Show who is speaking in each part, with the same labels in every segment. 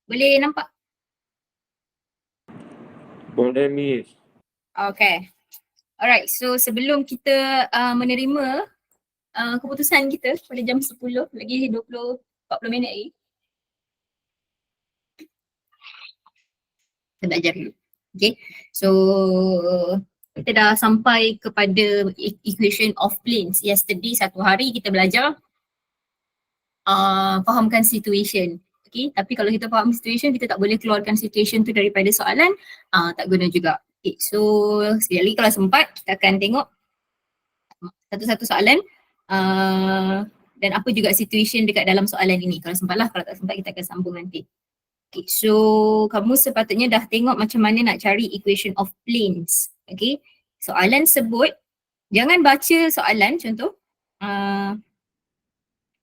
Speaker 1: Boleh nampak?
Speaker 2: Boleh, Miss.
Speaker 1: Okay. Alright, so sebelum kita menerima keputusan kita pada jam 10, lagi 40 minit lagi. Kita belajar dulu. Okay, so kita dah sampai kepada equation of planes. Yesterday satu hari kita belajar fahamkan situation. Okay, tapi kalau kita faham situation, kita tak boleh keluarkan situation tu daripada soalan, tak guna juga. Okay, so sekali lagi kalau sempat, kita akan tengok satu-satu soalan dan apa juga situation dekat dalam soalan ini. Kalau sempat lah, kalau tak sempat kita akan sambung nanti. Okay, so kamu sepatutnya dah tengok macam mana nak cari equation of planes. Okay, soalan sebut, jangan baca soalan contoh.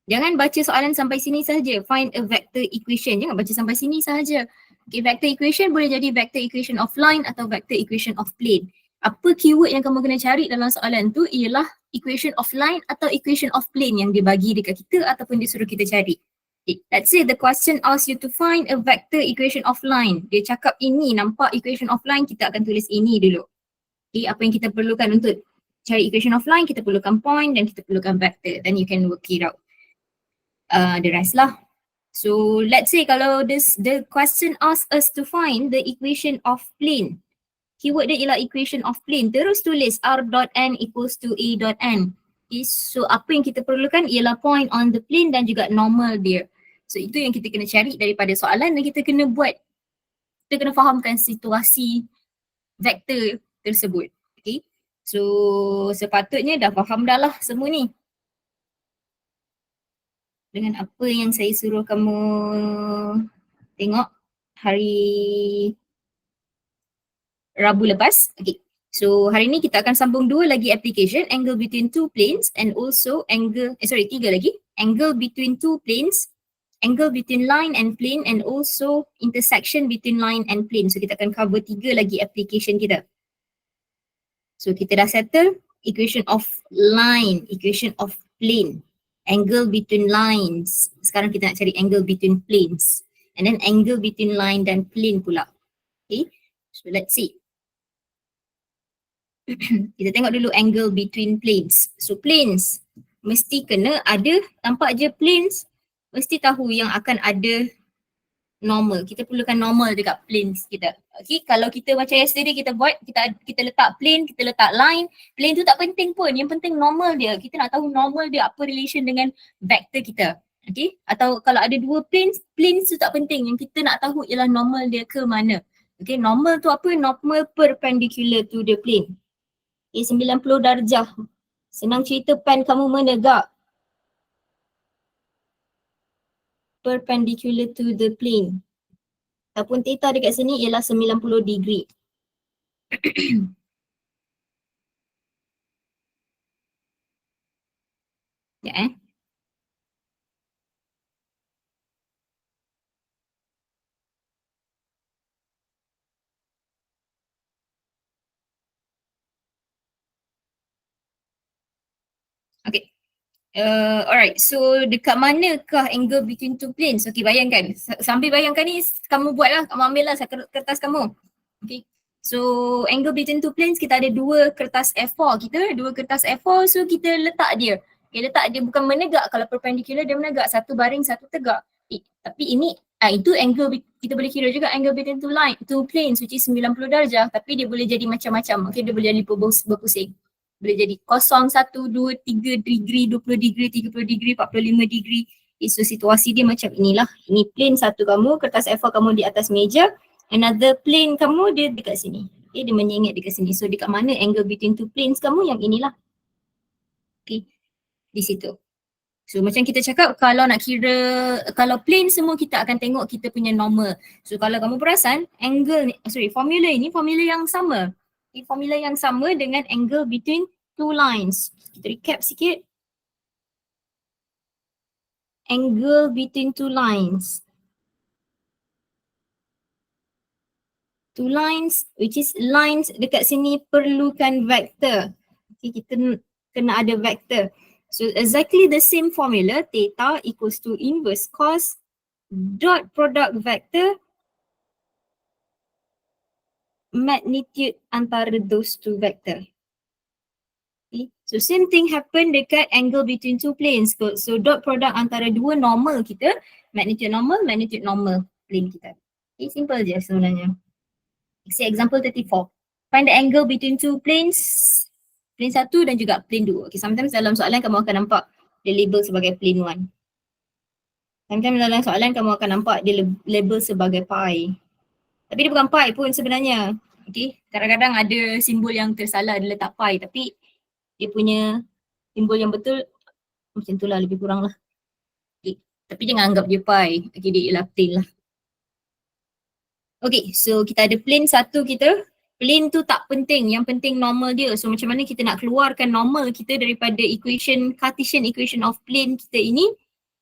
Speaker 1: Jangan baca soalan sampai sini sahaja. Find a vector equation. Jangan baca sampai sini sahaja. Okay, vector equation boleh jadi vector equation of line atau vector equation of plane. Apa keyword yang kamu kena cari dalam soalan tu ialah equation of line atau equation of plane yang dia bagi dekat kita ataupun dia suruh kita cari. Okay, let's say the question asks you to find a vector equation of line. Dia cakap ini, nampak equation of line, kita akan tulis ini dulu. Okay, apa yang kita perlukan untuk cari equation of line, kita perlukan point dan kita perlukan vector. Then you can work it out. The rest lah. So let's say kalau the question asks us to find the equation of plane. Keyword dia ialah equation of plane. Terus tulis r dot n equals to a dot n. Okay, so apa yang kita perlukan ialah point on the plane dan juga normal dia. So itu yang kita kena cari daripada soalan dan kita kena buat, kita kena fahamkan situasi vektor tersebut. Okay, so sepatutnya dah faham dah lah semua ni. Dengan apa yang saya suruh kamu tengok hari Rabu lepas. Okay. So hari ni kita akan sambung dua lagi application, angle between two planes and also tiga lagi. Angle between two planes, angle between line and plane and also intersection between line and plane. So kita akan cover tiga lagi application kita. So kita dah settle equation of line, equation of plane, angle between lines. Sekarang kita nak cari angle between planes. And then angle between line dan plane pula. Okay, so let's see. Kita tengok dulu angle between planes. So planes mesti kena ada, nampak je planes, mesti tahu yang akan ada normal. Kita perlukan normal dekat planes kita. Okay, kalau kita macam yesterday kita buat, kita letak plane, kita letak line. Plane tu tak penting pun, yang penting normal dia. Kita nak tahu normal dia apa relation dengan vector kita. Okay, atau kalau ada dua planes tu tak penting. Yang kita nak tahu ialah normal dia ke mana. Okay, normal tu apa? Normal perpendicular to the plane. Okay, 90 darjah. Senang cerita pen kamu menegak. Perpendicular to the plane. Ataupun theta dekat sini ialah 90 degree. Ya Okay. Alright, so dekat manakah angle between two planes? Okay, bayangkan. Sambil bayangkan ni, kamu buatlah, kamu ambil lah kertas kamu. Okay, so angle between two planes, kita ada dua kertas A4 kita, dua kertas A4, so kita letak dia. Okay, letak dia bukan menegak, kalau perpendicular dia menegak, satu baring, satu tegak. Tapi ini, itu angle, kita boleh kira juga angle between two planes, which is 90 darjah, tapi dia boleh jadi macam-macam. Okay, dia boleh jadi berpusing. Boleh jadi 0, 1, 2, 3 degree, 20 degree, 30 degree, 45 degree. So situasi dia macam inilah. Ini plane satu kamu, kertas A4 kamu di atas meja. Another plane kamu dia dekat sini. Okay, dia menyengit dekat sini. So dekat mana angle between two planes kamu? Yang inilah. Okay, di situ. So macam kita cakap, kalau nak kira, kalau plane semua kita akan tengok kita punya normal. So kalau kamu perasan, angle ni, formula ini formula yang sama. Formula yang sama dengan angle between two lines. Kita recap sikit. Angle between two lines. Two lines, which is lines dekat sini perlukan vector. Okay, kita kena ada vector. So exactly the same formula, theta equals to inverse cos dot product vector magnitude antara those two vector. Okay. So same thing happen dekat angle between two planes. So dot product antara dua normal kita, magnitude normal plane kita. Okay, simple je sebenarnya. See example 34. Find the angle between two planes, plane 1 dan juga plane 2. Okay, sometimes dalam soalan kamu akan nampak dia label sebagai plane 1. Sometimes dalam soalan kamu akan nampak dia label sebagai pi. Tapi dia bukan pi pun sebenarnya. Okay, kadang-kadang ada simbol yang tersalah dia letak pi tapi dia punya simbol yang betul macam tu lah, lebih kurang lah. Okay. Tapi jangan anggap dia pi. Okay, dia ialah plane lah. Okay, so kita ada plane 1 kita. Plane tu tak penting, yang penting normal dia. So macam mana kita nak keluarkan normal kita daripada equation, Cartesian equation of plane kita ini.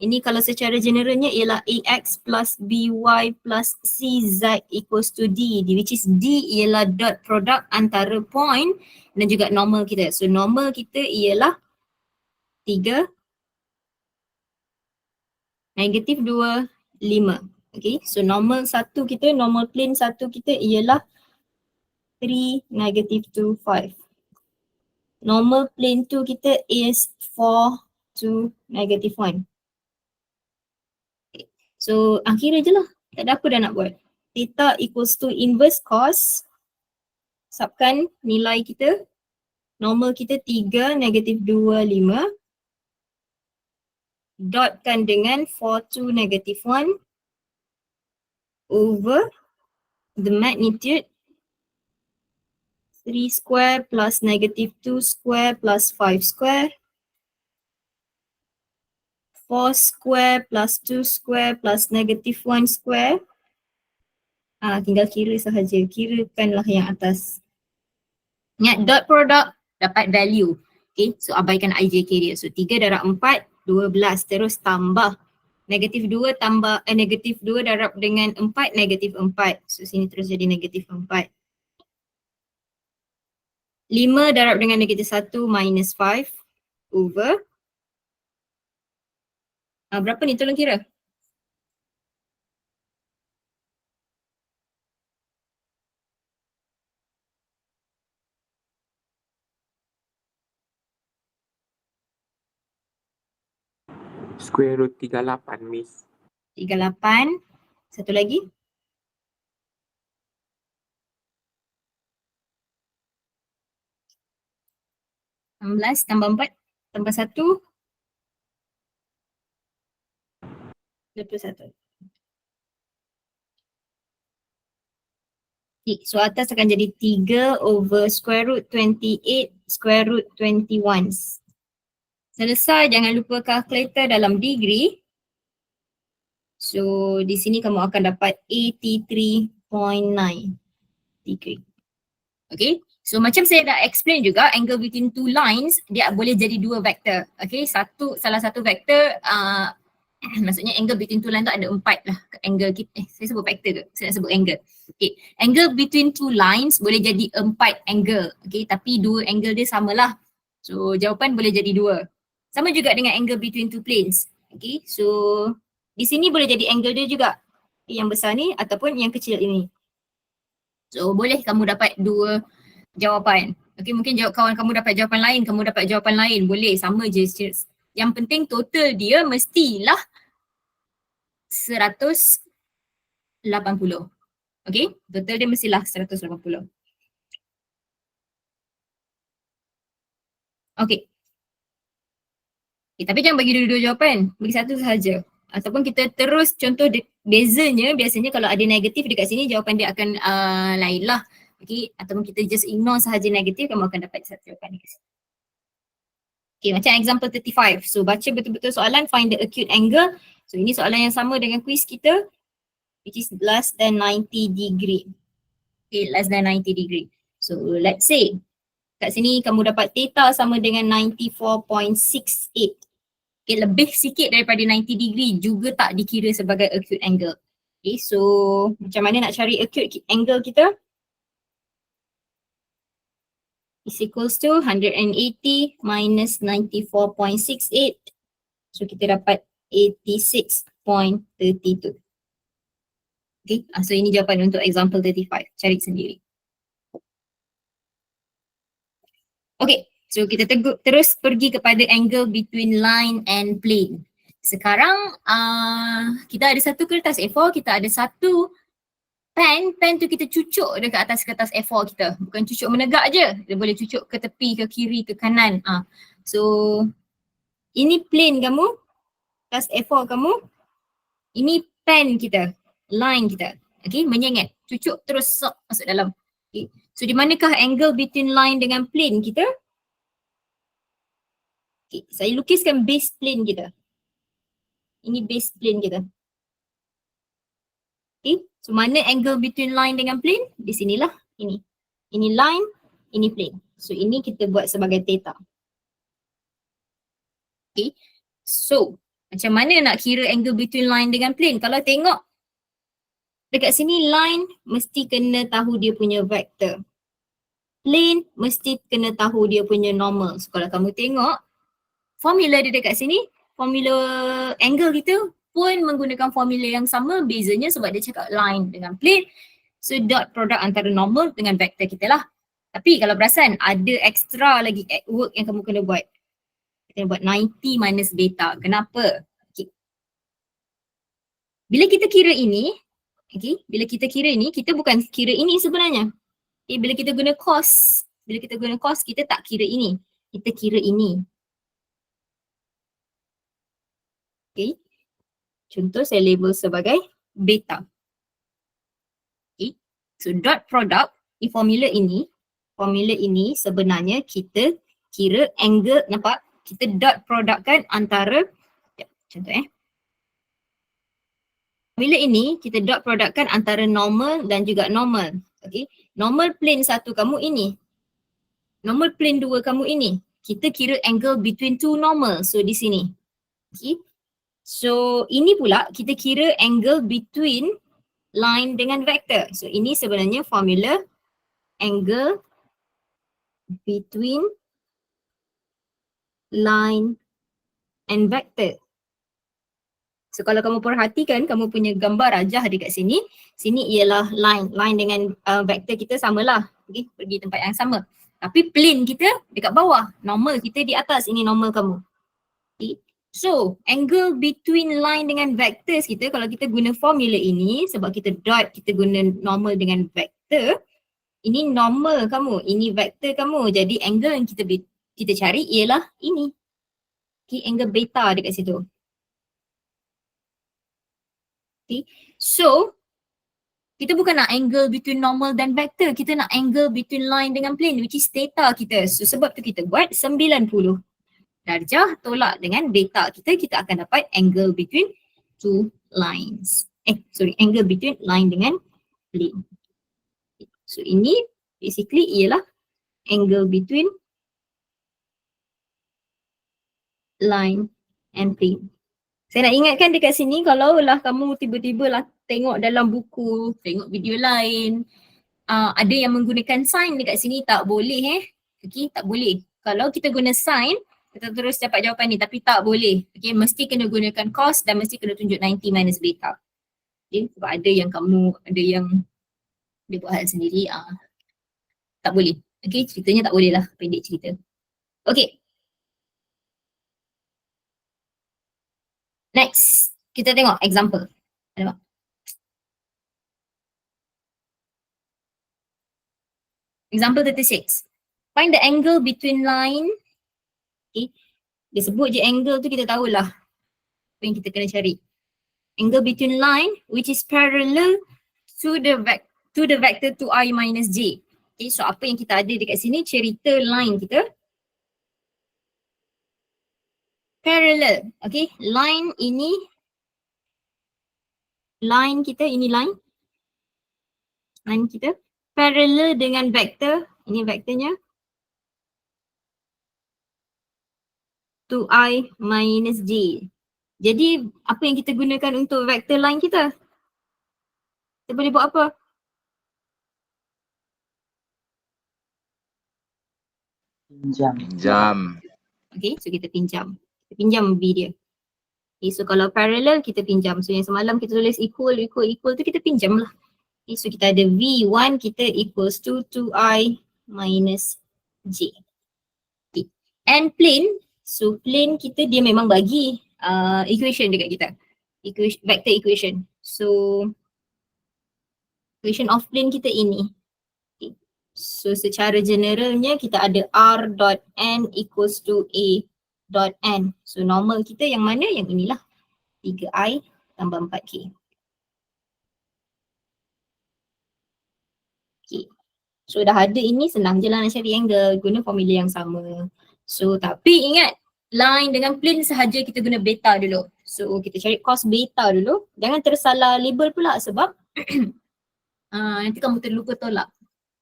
Speaker 1: Ini kalau secara generalnya ialah AX plus BY plus CZ equals to D, which is D ialah dot product antara point dan juga normal kita. So normal kita ialah 3, negatif 2, 5. Okay, so normal satu kita, normal plane satu kita ialah 3, negative 2, 5. Normal plane 2 kita is 4, 2, negative 1. Okay. So kira je lah, tak ada apa dah nak buat. Theta equals to inverse cos, subkan nilai kita, normal kita 3, negative 2, 5. Dotkan dengan 4, 2, negative 1 over the magnitude 3 square plus negative 2 square plus 5 square, 4 square plus 2 square plus negative 1 square. Tinggal kira sahaja, kirakanlah yang atas. Ingat dot product dapat value. Okay, so abaikan IJK dia. So 3 darab 4, 12 terus tambah. Negatif 2 tambah, negatif 2 darab dengan 4, negatif 4. So sini terus jadi negatif 4. 5 darab dengan negatif 1 minus 5 over. Berapa ni? Tolong kira.
Speaker 2: Square root 38, Miss.
Speaker 1: 38. Satu lagi. 16 tambah 4 tambah 1. 21. So atas akan jadi 3 over square root 28 square root 21. Selesai, jangan lupa kalkulator dalam degree. So di sini kamu akan dapat 83.9 degree. Okay, so macam saya dah explain juga, angle between two lines dia boleh jadi dua vektor. Okay, salah satu vektor maksudnya angle between two lines tu ada 4 lah angle kita. Saya sebut vektor ke? Saya nak sebut angle. Okay, angle between two lines boleh jadi 4 angle. Okay, tapi dua angle dia samalah. So jawapan boleh jadi 2. Sama juga dengan angle between two planes. Okay, so di sini boleh jadi angle dia juga. Yang besar ni ataupun yang kecil ini. So boleh kamu dapat 2 jawapan. Okay, mungkin kawan kamu dapat jawapan lain, kamu dapat jawapan lain. Boleh, sama je. Yang penting total dia mestilah 180. Okay, total dia mestilah 180. Okay. Tapi jangan bagi dua-dua jawapan, bagi satu sahaja. Ataupun kita terus contoh bezanya, biasanya kalau ada negatif dekat sini jawapan dia akan lain lah. Okay, ataupun kita just ignore sahaja negatif, kamu akan dapat satu jawapan dekat sini. Okay, macam example 35. So baca betul-betul soalan, find the acute angle. So ini soalan yang sama dengan quiz kita, which is less than 90 degree. Okay, less than 90 degree. So let's say kat sini kamu dapat theta sama dengan 94.68. Okay, lebih sikit daripada 90 degree juga tak dikira sebagai acute angle. Okay, so macam mana nak cari acute angle kita? Is equals to 180 minus 94.68. So kita dapat 86.8. 0.32. Okay, so ini jawapan untuk example 35. Cari sendiri. Okay, so kita terus pergi kepada angle between line and plane. Sekarang kita ada satu kertas A4, kita ada satu pen tu kita cucuk dekat atas kertas A4 kita. Bukan cucuk menegak je, dia boleh cucuk ke tepi, ke kiri, ke kanan. So ini plane kamu, kertas A4 kamu, ini pen kita, line kita. Okay, menyengit, cucuk terus masuk dalam. Okay. So di manakah angle between line dengan plane kita? Okay, saya lukiskan base plane kita. Ini base plane kita. Okay, so mana angle between line dengan plane? Di sinilah, ini. Ini line, ini plane. So ini kita buat sebagai theta. Okay, so macam mana nak kira angle between line dengan plane? Kalau tengok dekat sini line mesti kena tahu dia punya vector. Plane mesti kena tahu dia punya normal. So kalau kamu tengok formula dia dekat sini, formula angle kita pun menggunakan formula yang sama, bezanya sebab dia cakap line dengan plane. So dot product antara normal dengan vector kita lah. Tapi kalau perasan ada extra lagi work yang kamu kena buat. Kita buat 90 minus beta. Kenapa? Okay. Bila kita kira ini, okay, bila kita kira ini, kita bukan kira ini sebenarnya. Okay, bila kita guna cos, kita tak kira ini. Kita kira ini. Okay. Contoh saya label sebagai beta. Okay. So dot product, di formula ini sebenarnya kita kira angle, nampak? Kita dot product kan antara, contoh formula ini kita dot product kan antara normal dan juga normal. Okay. Normal plane satu kamu ini. Normal plane dua kamu ini. Kita kira angle between two normal. So di sini. Okay. So ini pula kita kira angle between line dengan vector. So ini sebenarnya formula angle between line and vector. So kalau kamu perhatikan, kamu punya gambar rajah dekat sini, sini ialah line. Line dengan vector kita samalah. Okay, pergi tempat yang sama. Tapi plane kita dekat bawah, normal kita di atas, ini normal kamu. Okay. So, angle between line dengan vectors kita, kalau kita guna formula ini, sebab kita dot, kita guna normal dengan vector, ini normal kamu, ini vector kamu. Jadi angle yang kita cari ialah ini. Okay, angle beta dekat situ. Okay. So, kita bukan nak angle between normal dan vector, kita nak angle between line dengan plane, which is theta kita. So, sebab tu kita buat 90 darjah tolak dengan beta kita akan dapat angle between two lines. Angle between line dengan plane. So ini basically ialah angle between line and plane. Saya nak ingatkan dekat sini, kalau lah kamu tiba-tiba lah tengok dalam buku, tengok video lain, ada yang menggunakan sign dekat sini, tak boleh Okay, tak boleh. Kalau kita guna sign, kita terus dapat jawapan ni, tapi tak boleh. Okay, mesti kena gunakan cos dan mesti kena tunjuk 90 minus beta. Okay, sebab ada yang dia buat hal sendiri, tak boleh. Okay, ceritanya tak boleh lah, pendek cerita. Okay. Next, kita tengok example. Ada tak? Example 36. Find the angle between line. Okay, dia sebut je angle tu, kita tahulah apa yang kita kena cari. Angle between line which is parallel to the vector 2i minus j. Okay, so apa yang kita ada dekat sini, cerita line kita parallel. Okay, line ini, line kita, ini line kita parallel dengan vector, ini vektornya 2i minus j. Jadi apa yang kita gunakan untuk vector line kita? Kita boleh buat apa?
Speaker 3: Pinjam.
Speaker 1: Okay, so kita pinjam. Kita pinjam V dia. Okay, so kalau parallel kita pinjam. So yang semalam kita tulis equal tu kita pinjam lah. Okay, so kita ada V1 kita equals to 2I minus J. Okay. And plane, so plane kita dia memang bagi equation dekat kita. Vector equation. So equation of plane kita ini. Okay. So secara generalnya kita ada R dot N equals to A dot N. So normal kita yang mana? Yang inilah. 3I tambah 4K. Okay. So dah ada ini senang je lah nak cari angle guna formula yang sama. So tapi ingat line dengan plane sahaja kita guna beta dulu. So kita cari cos beta dulu. Jangan tersalah label pula sebab nanti kamu terlupa tolak.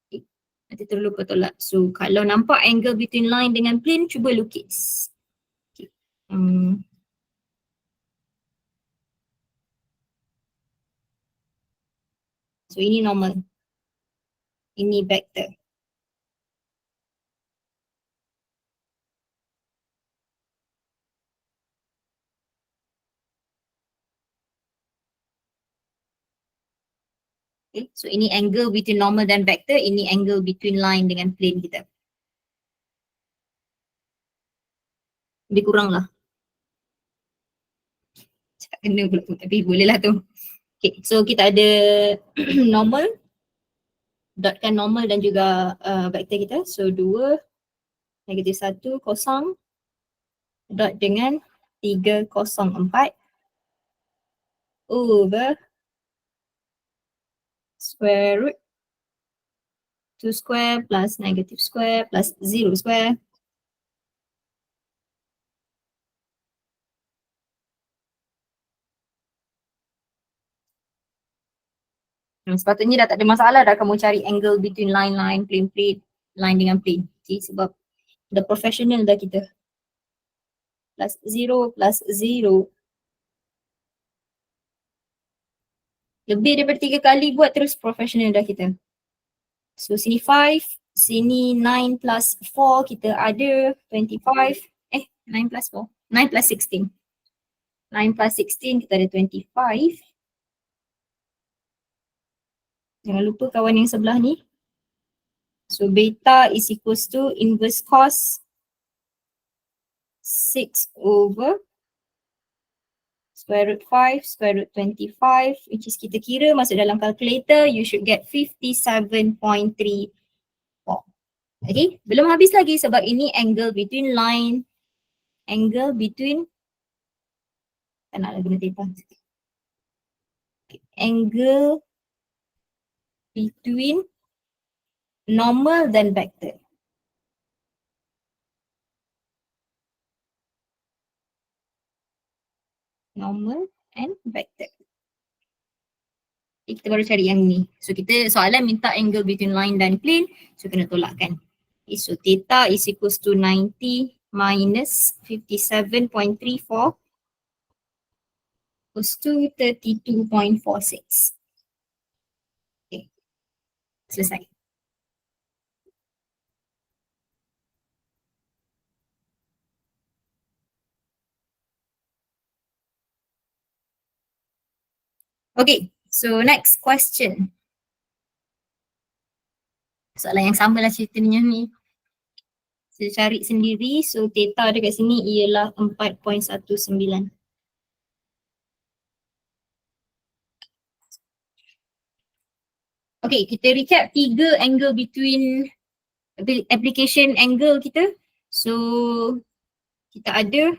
Speaker 1: Okay. Nanti terlupa tolak. So kalau nampak angle between line dengan plane cuba lukis. Okay. So ini normal. Ini vector. Okay. So ini angle between normal dan vector. Ini angle between line dengan plane kita. Lebih kurang lah. Cakap kena pula tu tapi boleh lah tu. Okay. So kita ada normal. Dotkan normal dan juga vector kita. So 2, -1, kosong. Dot dengan 3, 0, 4. Over square root 2 square plus negative square plus 0 square. Sepatutnya dah tak ada masalah dah kamu cari angle between line, plane, line dengan plane. Okay, sebab dah professional dah kita. Plus 0 plus 0. Lebih daripada 3 kali buat terus professional dah kita. So sini 5, sini 9 plus 4 kita ada 25. 9 plus 4. 9 plus 16. 9 plus 16 kita ada 25. Jangan lupa kawan yang sebelah ni. So beta is equals to inverse cos 6 over square root 5, square root 25, which is kita kira masuk dalam calculator, you should get 57.34. Okay, belum habis lagi sebab ini angle between line, angle between, tak naklah guna theta. Okay. Angle between normal dan vector. Normal and vector. Okay, kita baru cari yang ni. So kita soalan minta angle between line dan plane. So kena tolakkan. Okay, so theta is equals to 90 minus 57.34 equals to 32.46. Okay, selesai. Okay, so next question. Soalan yang sama lah ceritanya ni. Saya cari sendiri, so theta dekat sini ialah 4.19. Okay, kita recap 3 angle between application angle kita. So kita ada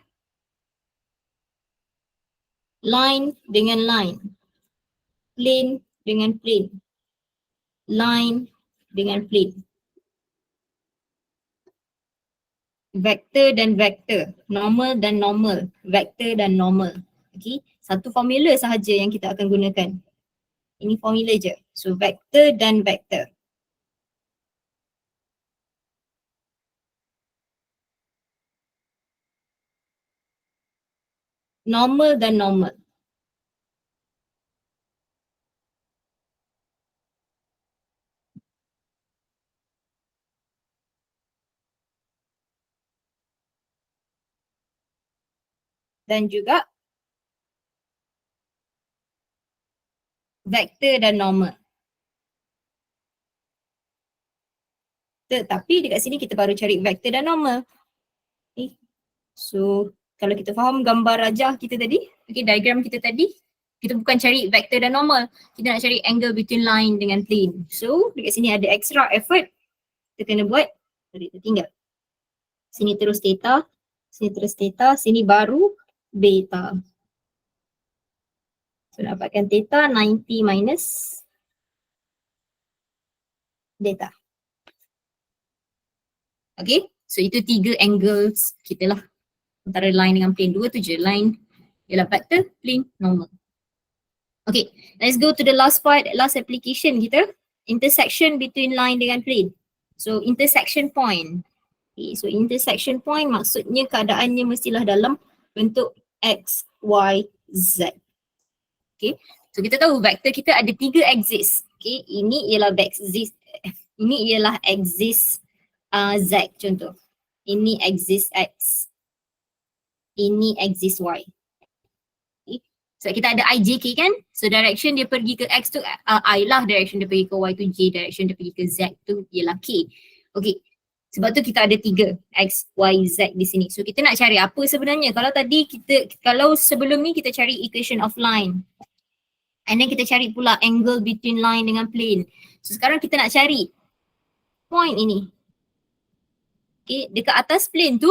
Speaker 1: line dengan line, plane dengan plane, line dengan plane, vector dan vector, normal dan normal, vector dan normal. Okay, satu formula sahaja yang kita akan gunakan. Ini formula je. So vector dan vector. Normal dan normal. Dan juga vektor dan normal. Tetapi dekat sini kita baru cari vektor dan normal. Okay. So kalau kita faham gambar rajah kita tadi, okay, diagram kita tadi, kita bukan cari vektor dan normal, kita nak cari angle between line dengan plane. So dekat sini ada extra effort, kita kena buat, sorry tertinggal. Sini terus theta, sini baru beta. So dapatkan theta 90 minus beta. Okay, so itu 3 angles kita lah. Antara line dengan plane, 2 tu je. Line ialah vector, plane normal. Okay, let's go to the last part, last application kita. Intersection between line dengan plane. So intersection point. Okay, so intersection point maksudnya keadaannya mestilah dalam bentuk X, Y, Z. Okay, so kita tahu vektor kita ada 3 axis. Okay, ini ialah axis, ini ialah axis Z contoh. Ini axis X. Ini axis Y. Okay. So kita ada I, J, K kan? So direction dia pergi ke X tu I lah, direction dia pergi ke Y tu J, direction dia pergi ke Z tu ialah K. Okay. Sebab tu kita ada 3 X, Y, Z di sini. So kita nak cari apa sebenarnya? Kalau sebelum ni kita cari equation of line. And then kita cari pula angle between line dengan plane. So sekarang kita nak cari point ini. Okay, dekat atas plane tu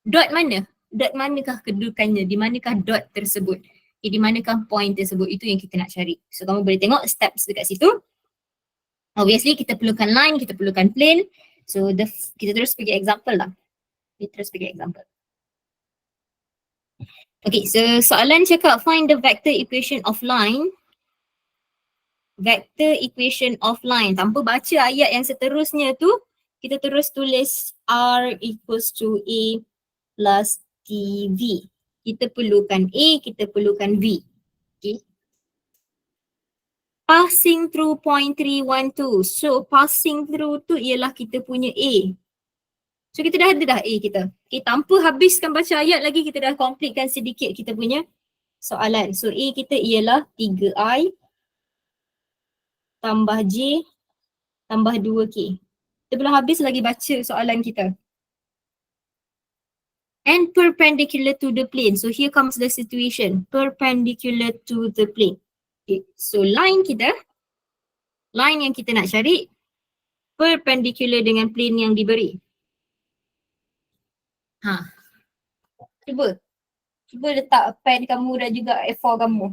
Speaker 1: dot mana? Dot manakah kedudukannya? Di manakah dot tersebut? Okay, di manakah point tersebut? Itu yang kita nak cari. So kamu boleh tengok steps dekat situ. Obviously kita perlukan line, kita perlukan plane. So kita terus pergi example lah. Okay, so soalan cakap find the vector equation of line. Vector equation of line. Tanpa baca ayat yang seterusnya tu, kita terus tulis R equals to A plus TV. Kita perlukan A, kita perlukan V. Okay. Passing through point 312. So passing through tu ialah kita punya A. So kita dah ada dah A kita. Okay, tanpa habiskan baca ayat lagi, kita dah completekan sedikit kita punya soalan. So A kita ialah 3I tambah J tambah 2K. Kita belum habis lagi baca soalan kita. And perpendicular to the plane. So here comes the situation. Perpendicular to the plane. Okay. So line yang kita nak cari perpendicular dengan plane yang diberi. Cuba letak pen kamu dan juga A4 kamu.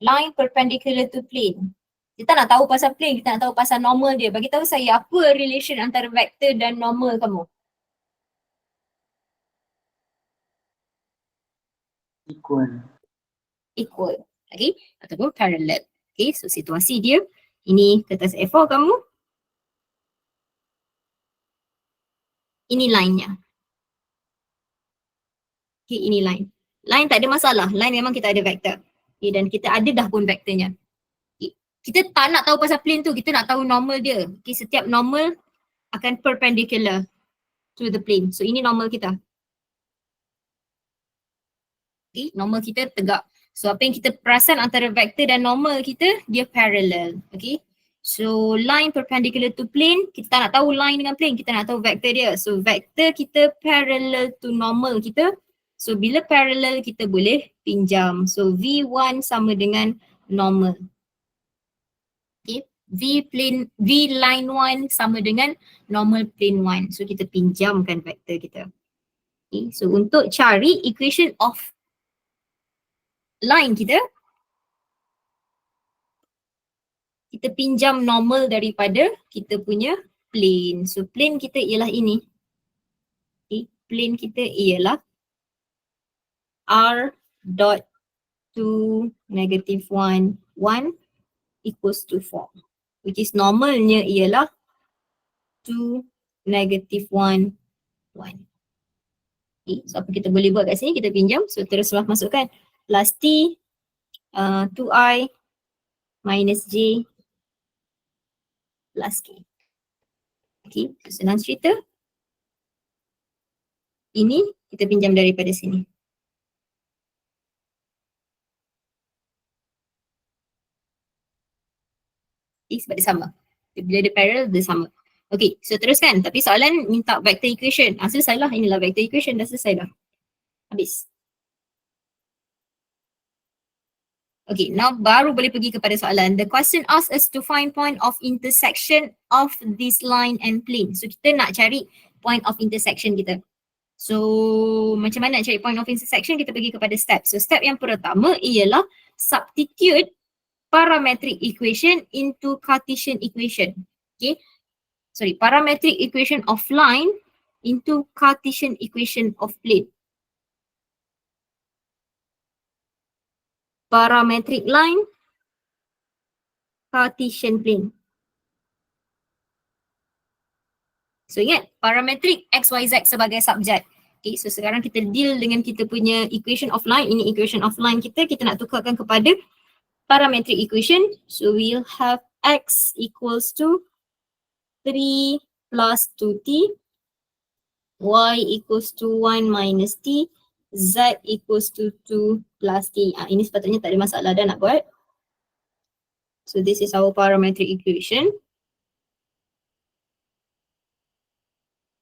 Speaker 1: Line perpendicular to plane. Kita nak tahu pasal plane, kita nak tahu pasal normal dia. Bagi tahu saya apa relation antara vektor dan normal kamu. Equal. Okay. Ataupun parallel. Okay. So situasi dia. Ini kertas A4 kamu. Ini line-nya. Okay. Ini line. Line tak ada masalah. Line memang kita ada vektor. Okay. Dan kita ada dah pun vektornya. Okay. Kita tak nak tahu pasal plane tu. Kita nak tahu normal dia. Okay. Setiap normal akan perpendicular to the plane. So ini normal kita. Okay, normal kita tegak. So apa yang kita perasan antara vektor dan normal kita, dia parallel. Okay. So line perpendicular to plane, kita tak nak tahu line dengan plane, kita nak tahu vektor dia. So vektor kita parallel to normal kita. So bila parallel kita boleh pinjam. So V1 sama dengan normal. Okay. V line 1 sama dengan normal plane 1. So kita pinjamkan vektor kita. Okay. So untuk cari equation of line kita pinjam normal daripada kita punya plane. So plane kita ialah ini. Okay. Plane kita ialah R dot 2 negative 1 1 equals to 4. Which is normalnya ialah 2 negative 1 1. Okay. So apa kita boleh buat kat sini, kita pinjam. So teruslah masukkan plus T 2I minus J plus K. Okay, so senang cerita. Ini kita pinjam daripada sini. Okay, sebab dia sama. Bila dia parallel, dia sama. Okay, so teruskan. Tapi soalan minta vector equation. Selesai lah. Inilah vector equation. Dah selesai dah. Habis. Okay, now baru boleh pergi kepada soalan. The question asks us to find point of intersection of this line and plane. So kita nak cari point of intersection kita. So macam mana nak cari point of intersection? Kita pergi kepada step. So step yang pertama ialah substitute parametric equation into Cartesian equation. Okay. Sorry, parametric equation of line into Cartesian equation of plane. Parametric line, Cartesian plane. So ingat, parametric X, Y, Z sebagai subjek. Okay, so sekarang kita deal dengan kita punya equation of line. Ini equation of line kita nak tukarkan kepada parametric equation. So we'll have X equals to 3 plus 2t, Y equals to 1 minus t, Z equals to 2 plus t. Ini sepatutnya tak ada masalah dah nak buat. So this is our parametric equation.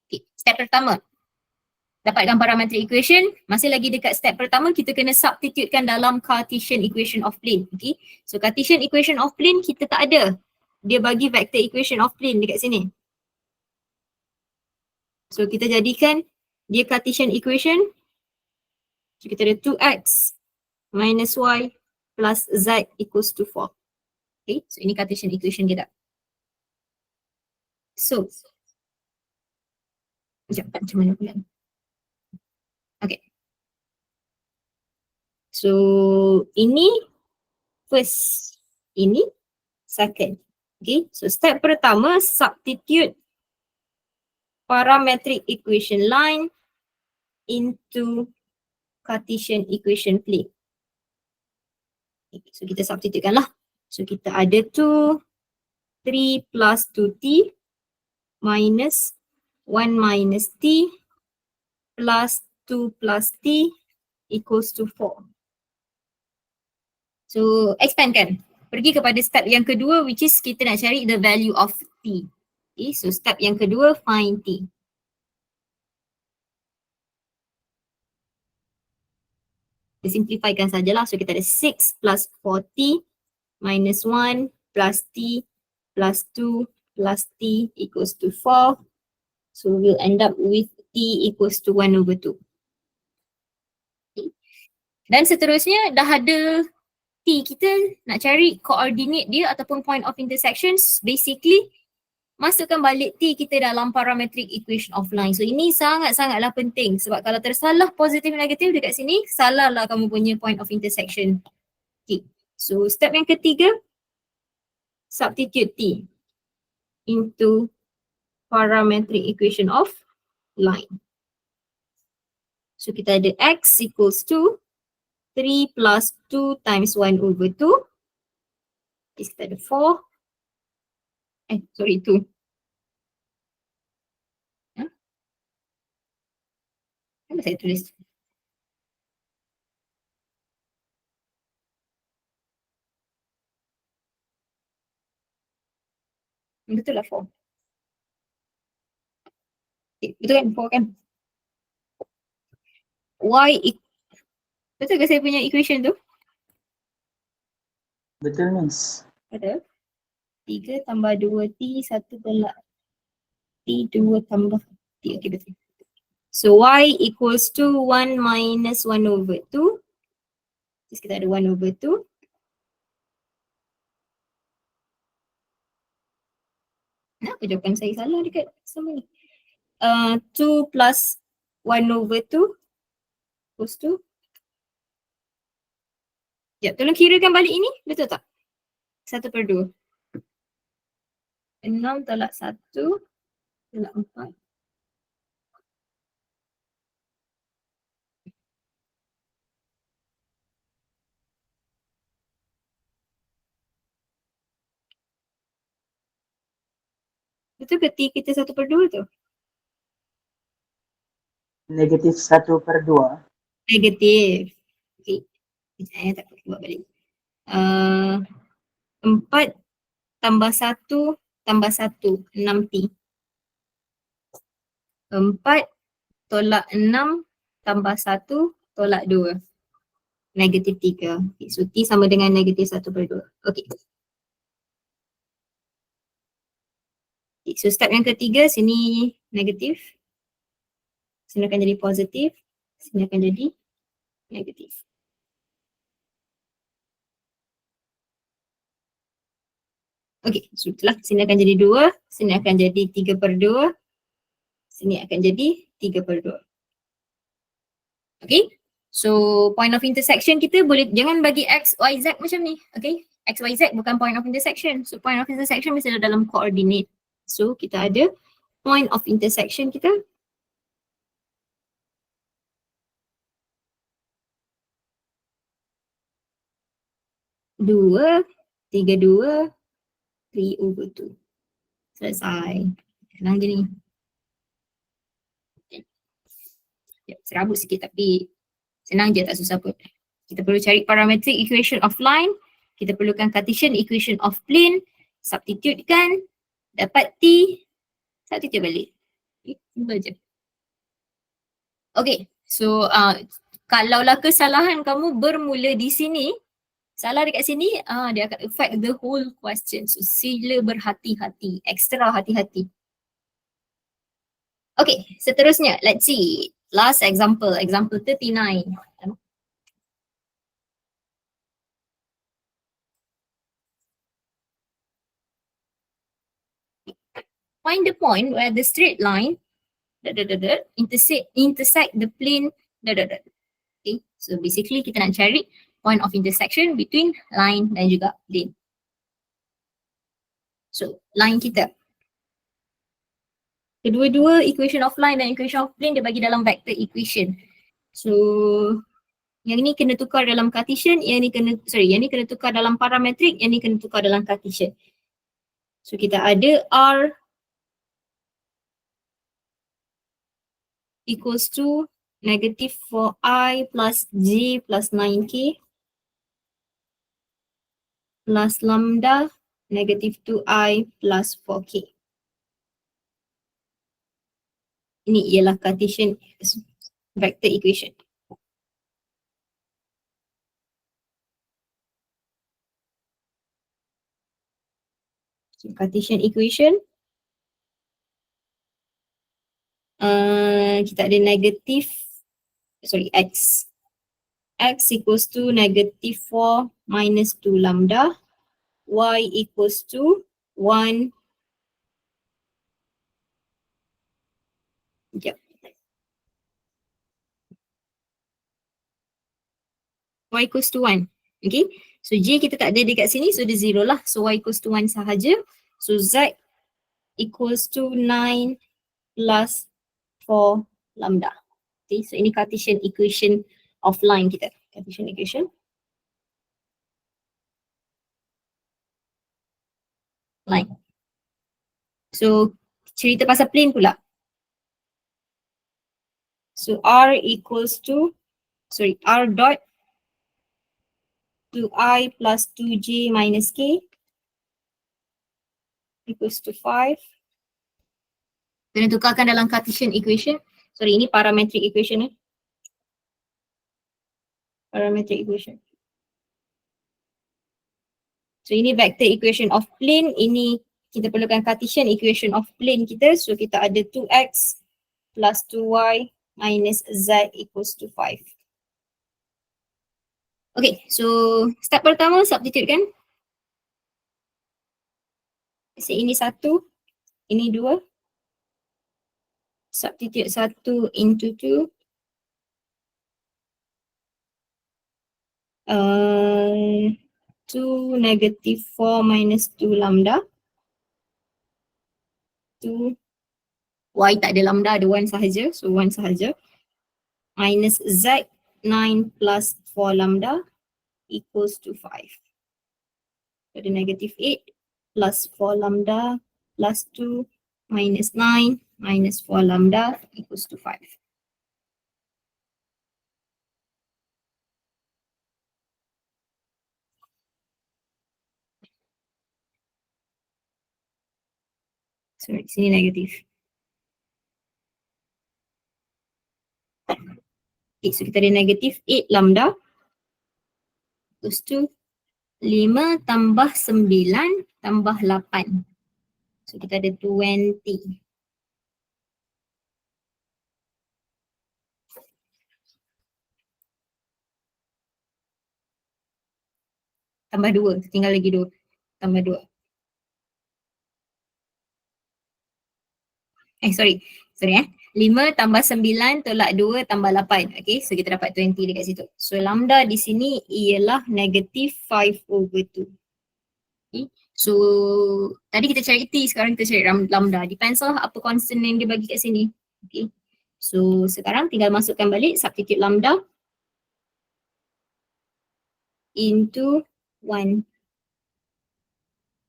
Speaker 1: Okay, step pertama. Dapatkan parametric equation. Masih lagi dekat step pertama, kita kena substitutekan dalam Cartesian equation of plane. Okay. So Cartesian equation of plane kita tak ada. Dia bagi vector equation of plane dekat sini. So kita jadikan dia Cartesian equation. So kita ada 2x minus y plus z equals to 4. Okay, so ini Cartesian equation kita. So, sekejap, macam mana pula? Okay. So, ini first, ini second. Okay, so step pertama, substitute parametric equation line into Cartesian equation plane. Okay, so kita substitutekan lah. So kita ada 2, 3 plus 2t minus 1 minus t plus 2 plus t equals to 4. So expand kan? Pergi kepada step yang kedua, which is kita nak cari the value of t. Okay, so step yang kedua, find t. Kita simplifykan sajalah. So kita ada 6 plus 4t minus 1 plus t plus 2 plus t equals to 4. So we'll end up with t equals to 1 over 2. Okay. Dan seterusnya dah ada t, kita nak cari coordinate dia ataupun point of intersections. Basically, masukkan balik t kita dalam parametric equation of line. So ini sangat-sangatlah penting sebab kalau tersalah positif negatif dekat sini, salahlah kamu punya point of intersection. Okay. So step yang ketiga, substitute t into parametric equation of line. So kita ada x equals to 3 plus 2 times 1 over 2. Kita ada 4. 2. Apa saya tulis? Betul lah 4. Okay, betul kan 4 kan? Betul ke saya punya equation tu?
Speaker 3: Betul, Miss.
Speaker 1: Betul. 3 tambah 2t, 1 tolak t, 2 tambah t. Okay, betul. So y equals to 1 minus 1 over 2. Terus kita ada 1 over 2. Kenapa jawapan saya salah dekat sama ni? 2 plus 1 over 2 equals to. Sekejap, tolong kirakan balik ini. Betul tak? 1 per 2. 6 tolak 1 tolak 4. Betul ke T kita 1 per 2 tu?
Speaker 3: Negatif 1 per 2.
Speaker 1: Negatif. Okay. Sekejap tak apa, buat balik. 4 tambah 1 tambah 1, 6T. 4 tolak 6 tambah 1 tolak 2, negatif 3. Okay, so T sama dengan negatif 1/2. Okay. Okay, so step yang ketiga, sini negatif. Sini akan jadi positif. Sini akan jadi negatif. Okay, so itulah. Sini akan jadi 2. Sini akan jadi 3/2. Sini akan jadi 3/2. Okay. So point of intersection kita boleh, jangan bagi X, Y, Z macam ni. Okay. X, Y, Z bukan point of intersection. So point of intersection mesti ada dalam coordinate. So kita ada point of intersection kita. Dua, 3/2, 3/2. Selesai. Senang je ni. Ya, serabut sikit tapi senang je, tak susah pun. Kita perlu cari parametric equation of line. Kita perlukan Cartesian equation of plane. Substitute kan. Dapat T. Substitute balik. Simple je. Okay. So kalaulah kesalahan kamu bermula di sini, salah dekat sini, dia akan affect the whole question. So sila berhati-hati. Extra hati-hati. Okay. Seterusnya. Let's see. Last example. Example 39. Find the point where the straight line intersect the plane . Okay, so basically kita nak cari point of intersection between line dan juga plane. So line kita, kedua-dua equation of line dan equation of plane dia bagi dalam vector equation. So yang ni kena tukar dalam Cartesian, yang ni kena tukar dalam parametric, yang ni kena tukar dalam Cartesian. So kita ada R equals to negative 4i plus j plus 9k plus lambda negative 2i plus 4k. Ini ialah Cartesian vector equation. So Cartesian equation, kita ada x. X equals to negative 4 minus 2 lambda. Y equals to 1. Sekejap. Y equals to 1. Okay. So J kita tak ada dekat sini, so dia 0 lah. So Y equals to 1 sahaja. So Z equals to 9 plus 4 lambda. Okay, so ini Cartesian equation of line kita. Cartesian equation line. So cerita pasal plane pula. So R dot 2i plus 2j minus k equals to 5. Kena tukarkan dalam Cartesian equation. Sorry, ini parametric equation . Parametric equation. So ini vector equation of plane. Ini kita perlukan Cartesian equation of plane kita. So kita ada 2x plus 2y minus z equals to 5. Okay, so step pertama substitute kan. So ini 1, ini 2. Substitute 1 into 2. 2 negative 4 minus 2 lambda. 2 y tak ada lambda, ada 1 sahaja, so 1 sahaja. Minus z 9 plus 4 lambda equals to 5. Ada negative 8 plus 4 lambda plus 2 minus 9 minus 4 lambda equals to 5. Sorry, sini negatif. Okay, so kita ada negatif 8 lambda equals to 5 tambah 9 tambah 8. So kita ada 20. Tambah 2, tinggal lagi 2. Tambah 2. Sorry 5 tambah 9 tolak 2 tambah 8. Okay, so kita dapat 20 dekat situ. So lambda di sini ialah negatif 5/2. Okay, so tadi kita cari T, sekarang kita cari lambda. Depends lah apa constant yang dia bagi kat sini. Okay, so sekarang tinggal masukkan balik substitute lambda into 1.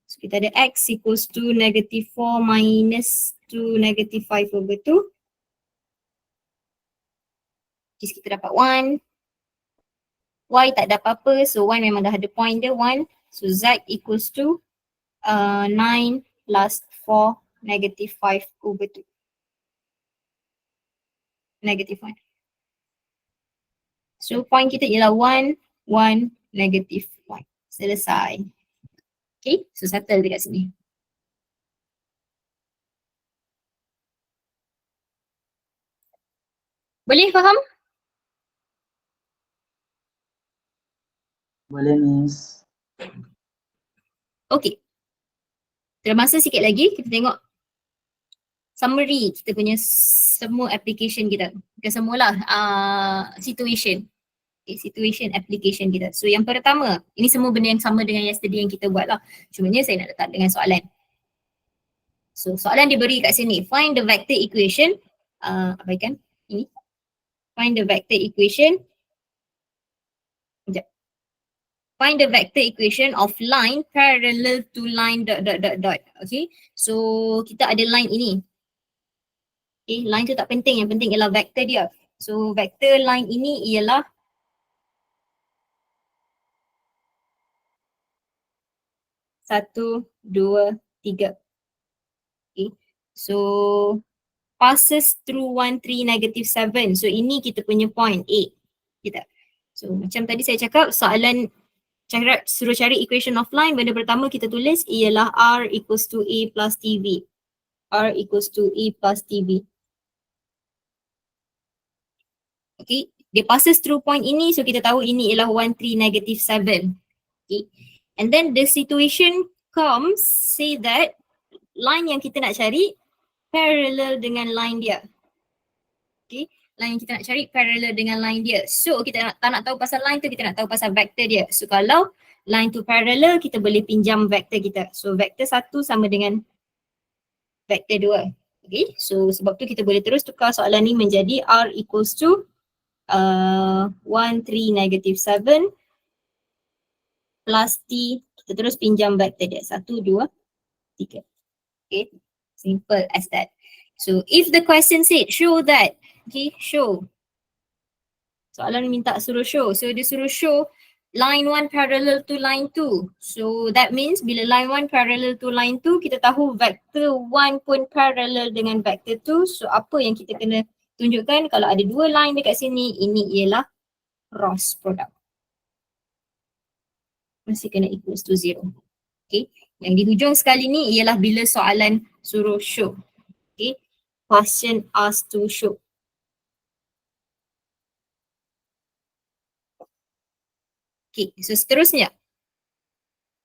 Speaker 1: So kita ada x equals to negative 4 minus 2 negative 5/2. Jadi kita dapat 1. Y tak ada apa-apa, so Y memang dah ada point dia 1. So Z equals to 9 plus 4 negative 5/2. Negative 1. So point kita ialah 1, 1, negative 1. Selesai. Okay, so settle dekat sini. Boleh faham?
Speaker 3: Boleh Miss.
Speaker 1: Okay. Ada masa sikit lagi, kita tengok summary kita punya semua application kita. Bukan semualah, situation. Okay, situation application kita. So yang pertama, ini semua benda yang sama dengan yesterday yang kita buat lah. Cumanya saya nak letak dengan soalan. So soalan diberi kat sini, find the vector equation, abaikan ini. Find the vector equation. Sekejap. Find the vector equation of line parallel to line ... Okay, so kita ada line ini. Okay, line tu tak penting, yang penting ialah vector dia. So vector line ini ialah satu, dua, tiga. Okay, so passes through 1, 3, negative 7. So ini kita punya point A kita. So macam tadi saya cakap, soalan suruh cari equation of line, benda pertama kita tulis ialah R equals to A plus TV. R equals to A plus TV. Okay, dia passes through point ini, so kita tahu ini ialah 1, 3, negative 7. Okay, and then the situation comes, say that line yang kita nak cari parallel dengan line dia. Okay, line yang kita nak cari parallel dengan line dia. So kita tak nak tahu pasal line tu, kita nak tahu pasal vector dia. So kalau line tu parallel, kita boleh pinjam vector kita. So vector 1 sama dengan vector 2. Okay, so sebab tu kita boleh terus tukar soalan ni menjadi R equals to 1, 3, negative 7 plus T, kita terus pinjam vector dia. 1, 2, 3. Okay, simple as that. So if the question said show that, okay, show. Soalan minta suruh show. So dia suruh show line 1 parallel to line 2. So that means bila line 1 parallel to line 2, kita tahu vector 1 pun parallel dengan vector 2. So apa yang kita kena tunjukkan kalau ada dua line dekat sini, ini ialah cross product. Mesti kena equals to 0. Okay, yang di hujung sekali ni ialah bila soalan suruh show. Okay, question asked to show. Okay, so seterusnya,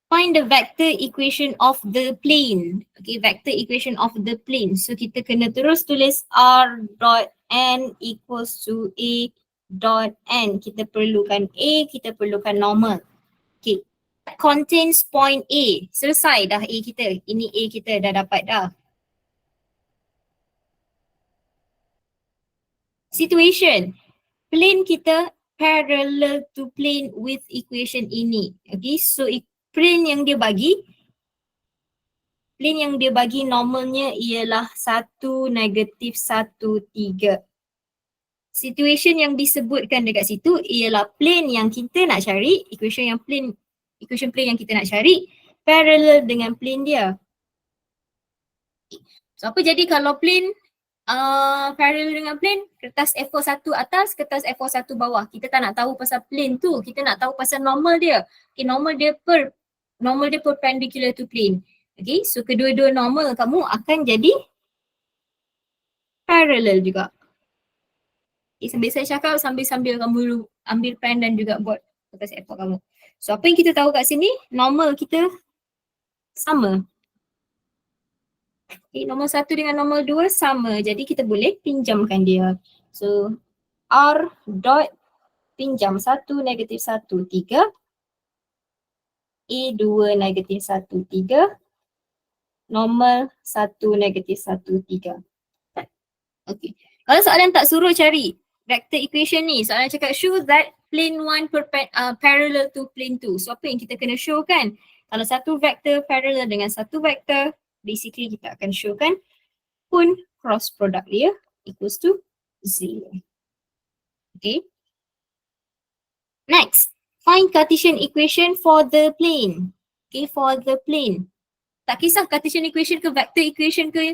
Speaker 1: find the vector equation of the plane. Okay, vector equation of the plane. So kita kena terus tulis R dot N equals to A dot N. Kita perlukan A, kita perlukan normal. Okay, contains point A. Selesai dah A kita. Ini A kita dah dapat dah. Situation, plane kita parallel to plane with equation ini. Okay, so plane yang dia bagi normalnya ialah 1, negatif 1, 3. Situation yang disebutkan dekat situ ialah plane yang kita nak cari, equation plane yang kita nak cari parallel dengan plane dia. So apa jadi kalau plane parallel dengan plane, kertas A4 1 atas, kertas A4 1 bawah. Kita tak nak tahu pasal plane tu, kita nak tahu pasal normal dia. Okay, normal dia perpendicular to plane. Okay, so kedua-dua normal kamu akan jadi parallel juga. Okay, sambil saya cakap, sambil-sambil kamu ambil pen dan juga buat kertas A4 kamu. So apa yang kita tahu kat sini, normal kita sama. Okay, nombor 1 dengan nombor 2 sama. Jadi kita boleh pinjamkan dia. So R dot pinjam 1 negatif 1 3. A2 negatif 1 3. Normal 1 negatif 1 3. Okay. Kalau soalan tak suruh cari vector equation ni, soalan cakap show that plane 1 parallel to plane 2. So apa yang kita kena show kan? Kalau satu vector parallel dengan satu vector, basically kita akan show kan pun cross product dia equals to 0. Okay. Next, find Cartesian equation for the plane. Okay, for the plane. Tak kisah Cartesian equation ke vector equation ke,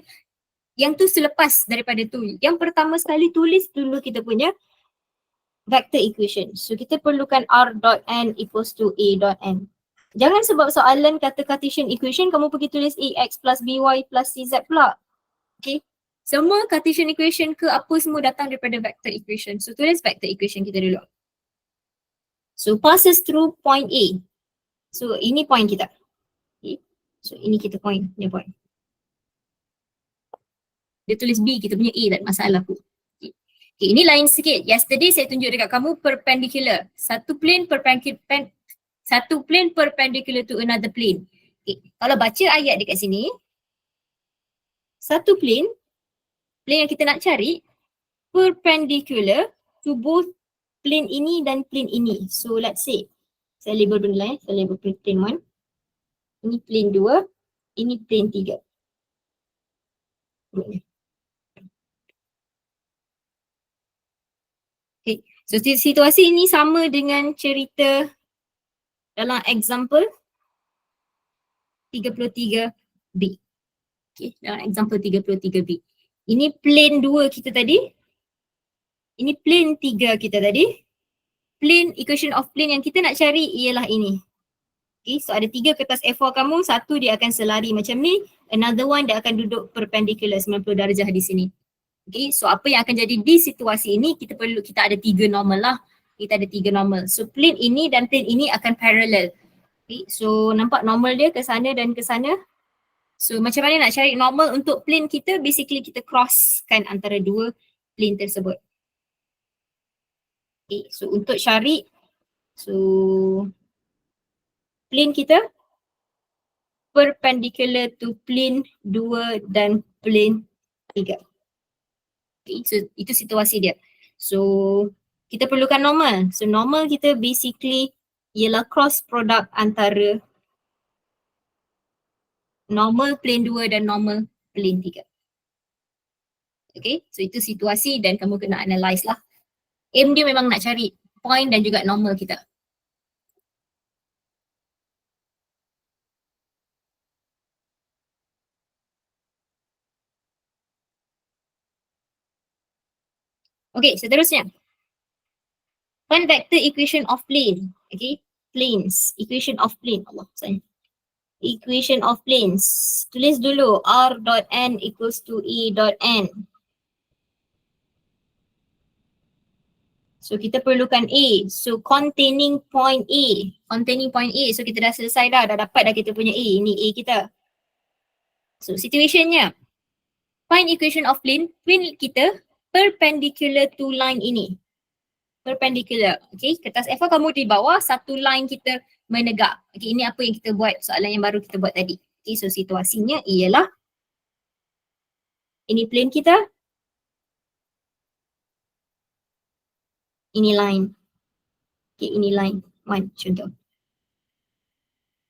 Speaker 1: yang tu selepas daripada tu. Yang pertama sekali tulis dulu kita punya vector equation. So kita perlukan R dot n equals to A dot n. Jangan sebab soalan kata Cartesian equation kamu pergi tulis AX plus BY plus CZ pula. Okay. Semua Cartesian equation ke apa semua datang daripada vector equation. So tulis vector equation kita dulu. So passes through point A. So ini point kita. Okay. So ini kita point, ni point. Dia tulis B, kita punya A, tak ada masalah pun. Okay. Okay, ini lain sikit. Yesterday saya tunjuk dekat kamu perpendicular. Satu plane perpendicular to another plane. Okay. Kalau baca ayat dekat sini, satu plane yang kita nak cari perpendicular to both plane ini dan plane ini. So let's say, saya label benda lain, saya label plane 1. Ini plane 2, ini plane 3. Okay, so situasi ini sama dengan cerita dalam example 33B. Okay, dalam example 33B. Ini plane 2 kita tadi. Ini plane 3 kita tadi. Plane, equation of plane yang kita nak cari ialah ini. Okay, so ada 3 kertas A4 kamu, satu dia akan selari macam ni, another one dia akan duduk perpendicular 90 darjah di sini. Okay, so apa yang akan jadi di situasi ini, kita ada 3 normal lah. Kita ada 3 normal. So plane ini dan plane ini akan parallel. Okay, so nampak normal dia ke sana dan ke sana. So macam mana nak cari normal untuk plane kita, basically kita crosskan antara dua plane tersebut. Okay, so untuk cari, so plane kita perpendicular to plane 2 dan plane 3. Okay, so itu situasi dia. So kita perlukan normal. So normal kita basically ialah cross product antara normal plane 2 dan normal plane 3. Okay, so itu situasi dan kamu kena analyse lah. Aim dia memang nak cari point dan juga normal kita. Okay, seterusnya. Find vector equation of plane. Okay, planes. Equation of plane. Allah, sayang. Equation of planes. Tulis dulu R dot n equals to E dot n. So kita perlukan A. So containing point A. Containing point A. So kita dah selesai dah dapat dah kita punya A. Ini A kita. So situationnya. Find equation of plane. Plane kita perpendicular to line ini. Perpendicular. Okay, kertas A4 kamu di bawah, satu line kita menegak. Okay, ini apa yang kita buat, soalan yang baru kita buat tadi. Okay, so situasinya ialah ini plane kita, ini line. Okay, ini line 1 contoh.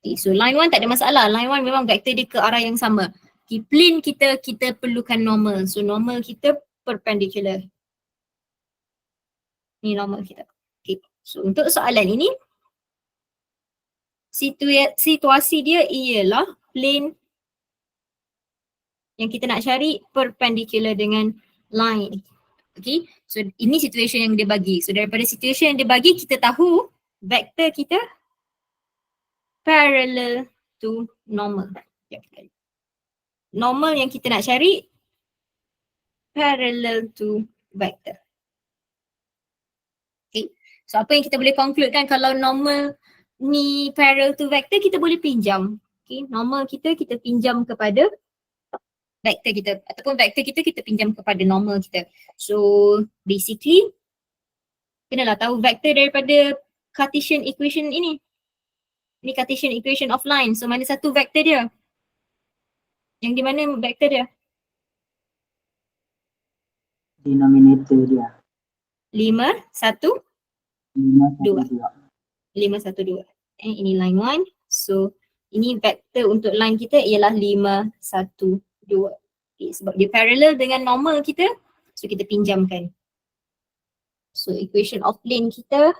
Speaker 1: Okay, so line 1 tak ada masalah. Line 1 memang vektor dia ke arah yang sama. Okay, plane kita perlukan normal. So normal kita perpendicular. Ini normal kita. Okay, so untuk soalan ini, situasi dia ialah plane yang kita nak cari perpendicular dengan line. Okay, so ini situation yang dia bagi. So daripada situation yang dia bagi, kita tahu vektor kita parallel to normal. Normal yang kita nak cari parallel to vector. Okay, so apa yang kita boleh conclude kan, kalau normal ni parallel to vector, kita boleh pinjam. Okay, normal kita pinjam kepada vector kita, ataupun vector kita pinjam kepada normal kita. So basically kenalah tahu vector daripada Cartesian equation ini. Ini Cartesian equation of line. So mana satu vector dia? Yang di mana vector dia?
Speaker 3: Denominator dia.
Speaker 1: 5, 1,
Speaker 3: 5, 1, 2.
Speaker 1: 5, 1, 2. Ini line 1. So ini vector untuk line kita ialah 5, 1, 2. Okay, sebab dia parallel dengan normal kita, so kita pinjamkan. So equation of plane kita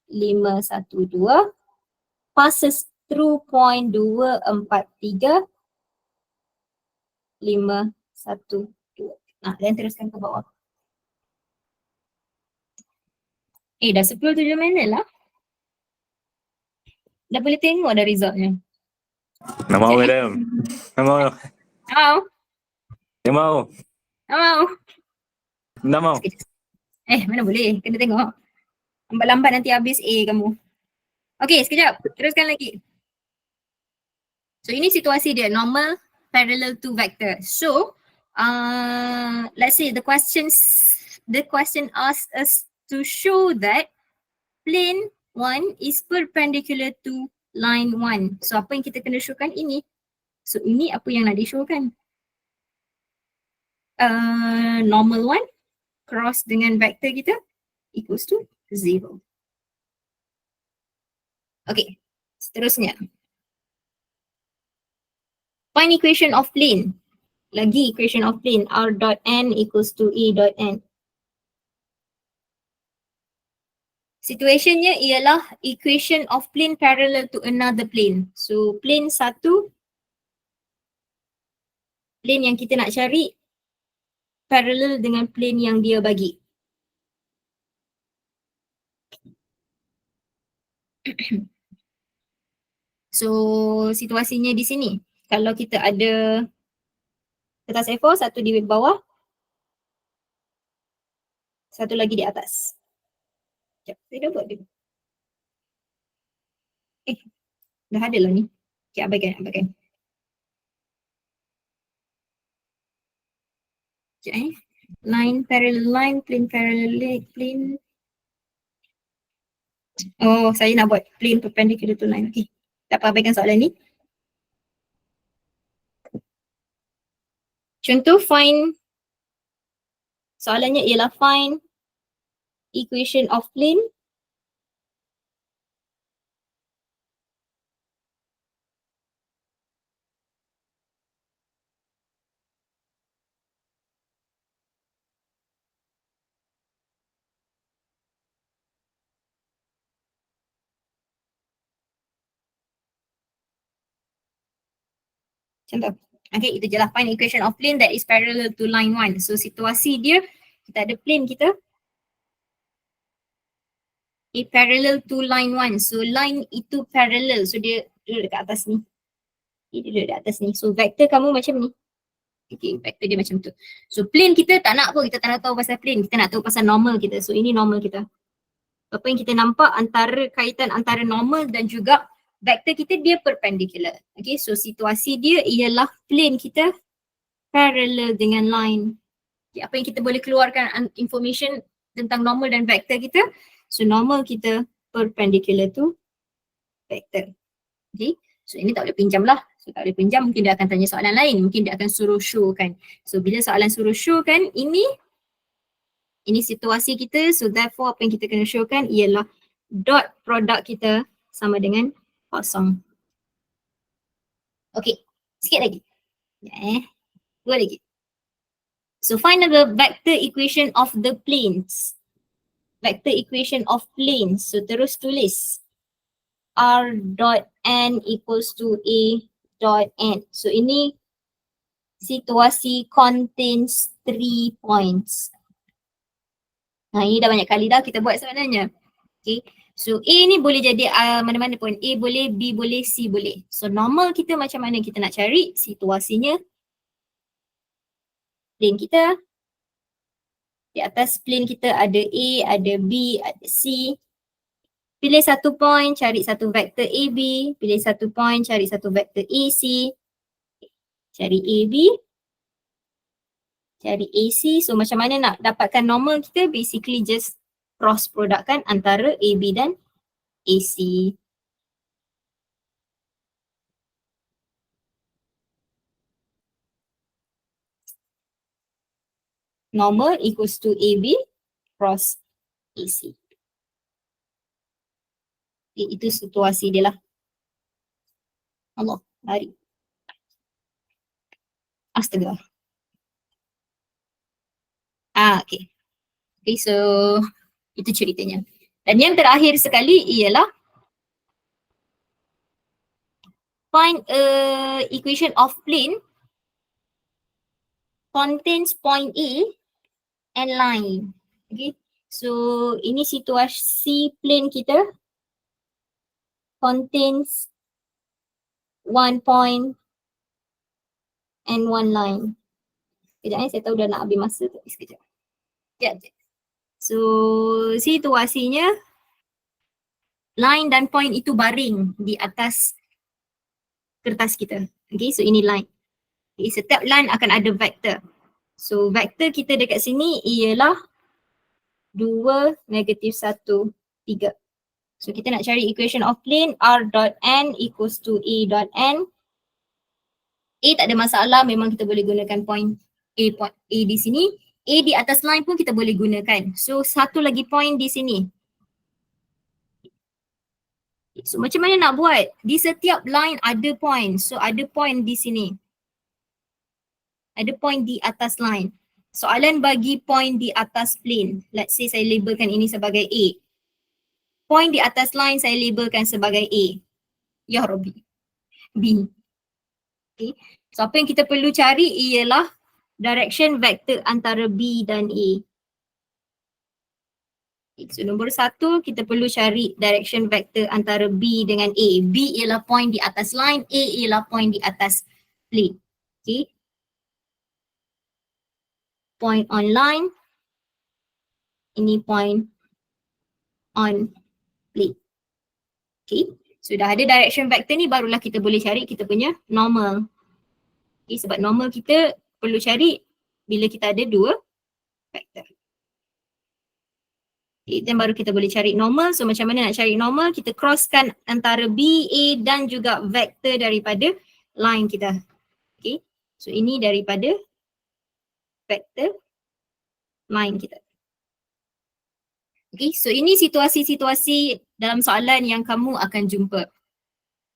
Speaker 1: 5, 1, 2 passes through point 2, 4, 3, 5, 1, 2. Nah, dan teruskan ke bawah. Dah 10-7 minit lah. Dah boleh tengok dah resultnya.
Speaker 4: Tak mau madam. Tak mau.
Speaker 1: Mau?
Speaker 4: Tak mau.
Speaker 1: Tak mau?
Speaker 4: Tak mau.
Speaker 1: Mana boleh, kena tengok. Lambat-lambat nanti habis A kamu. Okay, sekejap. Teruskan lagi. So ini situasi dia, normal parallel to vector. So, let's say the question asks us to show that plane 1 is perpendicular to line 1. So apa yang kita kena showkan ini? So ini apa yang nak di-showkan? Normal 1 cross dengan vector kita equals to 0. Okay, seterusnya. Find equation of plane. Lagi equation of plane, r dot n equals to e dot n. Situationnya ialah equation of plane parallel to another plane. So plane 1, plane yang kita nak cari parallel dengan plane yang dia bagi. So situasinya di sini, kalau kita ada kertas A4, satu di bawah, satu lagi di atas. Sekejap, saya dah buat dulu. Dah ada lah ni. Okay, abaikan. Sekejap line parallel line, plane parallel plane. Oh, saya nak buat plane perpendicular to line. Okay, tak apa, abaikan soalan ni. Contoh soalannya ialah find equation of plane contoh. Okay, itu je lah, find equation of plane that is parallel to line 1. So situasi dia, kita ada plane kita parallel to line 1. So line itu parallel, so dia duduk dekat atas ni. Dia duduk dekat atas ni. So vector kamu macam ni. Okay, vector dia macam tu. So plane kita tak nak pun, kita tak nak tahu pasal plane, kita nak tahu pasal normal kita. So ini normal kita. Apa yang kita nampak kaitan antara normal dan juga vector kita, dia perpendicular. Okay, so situasi dia ialah plane kita parallel dengan line. Okay, apa yang kita boleh keluarkan information tentang normal dan vector kita. So normal kita perpendicular to vector. Okay, so ini tak boleh pinjam lah. So tak boleh pinjam, mungkin dia akan tanya soalan lain. Mungkin dia akan suruh show kan. So bila soalan suruh show kan, ini situasi kita. So therefore apa yang kita kena show kan ialah dot product kita sama dengan kosong. Okay, sikit lagi. Dua lagi. So find the vector equation of the planes. Vector equation of planes. So terus tulis r dot n equals to a dot n. So ini situasi contains 3 points. Ini dah banyak kali dah kita buat sebenarnya. Okay. So A ni boleh jadi mana-mana pun. A boleh, B boleh, C boleh. So normal kita macam mana kita nak cari situasinya. Plane kita. Di atas plane kita ada A, ada B, ada C. Pilih satu point, cari satu vektor AB. Pilih satu point, cari satu vektor AC. Cari AB. Cari AC. So macam mana nak dapatkan normal kita? Basically just cross product kan antara AB dan AC. Normal equals to AB cross AC. Itu situasi dia lah. Allah, lari. Astaga. Okay. Okay, so itu ceritanya. Dan yang terakhir sekali ialah find a equation of plane contains point A and line. Okay. So ini situasi plane kita contains one point and one line. Sekejap saya tahu dah nak habis masa tapi sekejap. Sekejap. So situasinya line dan point itu baring di atas kertas kita. Okay, so ini line. Okay, setiap line akan ada vektor. So vektor kita dekat sini ialah 2, -1, 3. So kita nak cari equation of plane r dot n equals to a dot n. A tak ada masalah, memang kita boleh gunakan point A di sini. A di atas line pun kita boleh gunakan. So satu lagi point di sini. So macam mana nak buat? Di setiap line ada point. So ada point di sini. Ada point di atas line. Soalan bagi point di atas plane. Let's say saya labelkan ini sebagai A. Point di atas line saya labelkan sebagai A. Ya Rabbi. B. Okay. So apa yang kita perlu cari ialah direction vector antara B dan A. Okay. So nombor 1 kita perlu cari direction vector antara B dengan A. B ialah point di atas line, A ialah point di atas plane. Okay. Point on line. Ini point on plane. Okay. Sudah ada direction vector ni barulah kita boleh cari kita punya normal. Okay, sebab normal kita perlu cari bila kita ada dua vektor. Okay, dan baru kita boleh cari normal. So macam mana nak cari normal? Kita crosskan antara B, A dan juga vektor daripada line kita. Okay, so ini daripada vektor line kita. Okay, so ini situasi-situasi dalam soalan yang kamu akan jumpa.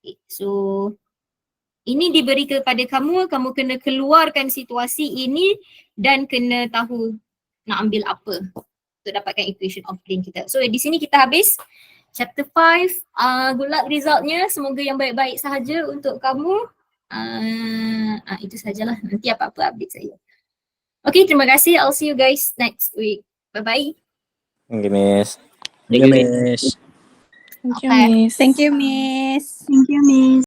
Speaker 1: Okay, so ini diberi kepada kamu, kamu kena keluarkan situasi ini dan kena tahu nak ambil apa untuk dapatkan equation of plane kita. So di sini kita habis chapter 5. Good luck resultnya, semoga yang baik-baik sahaja untuk kamu. Itu sajalah, nanti apa-apa update saya. Okay, terima kasih. I'll see you guys next week. Bye-bye.
Speaker 4: Thank you, Miss.
Speaker 5: Thank you, Miss.
Speaker 6: Thank you,
Speaker 1: Okay.
Speaker 6: Miss. Thank you, Miss.
Speaker 3: Thank you, Miss.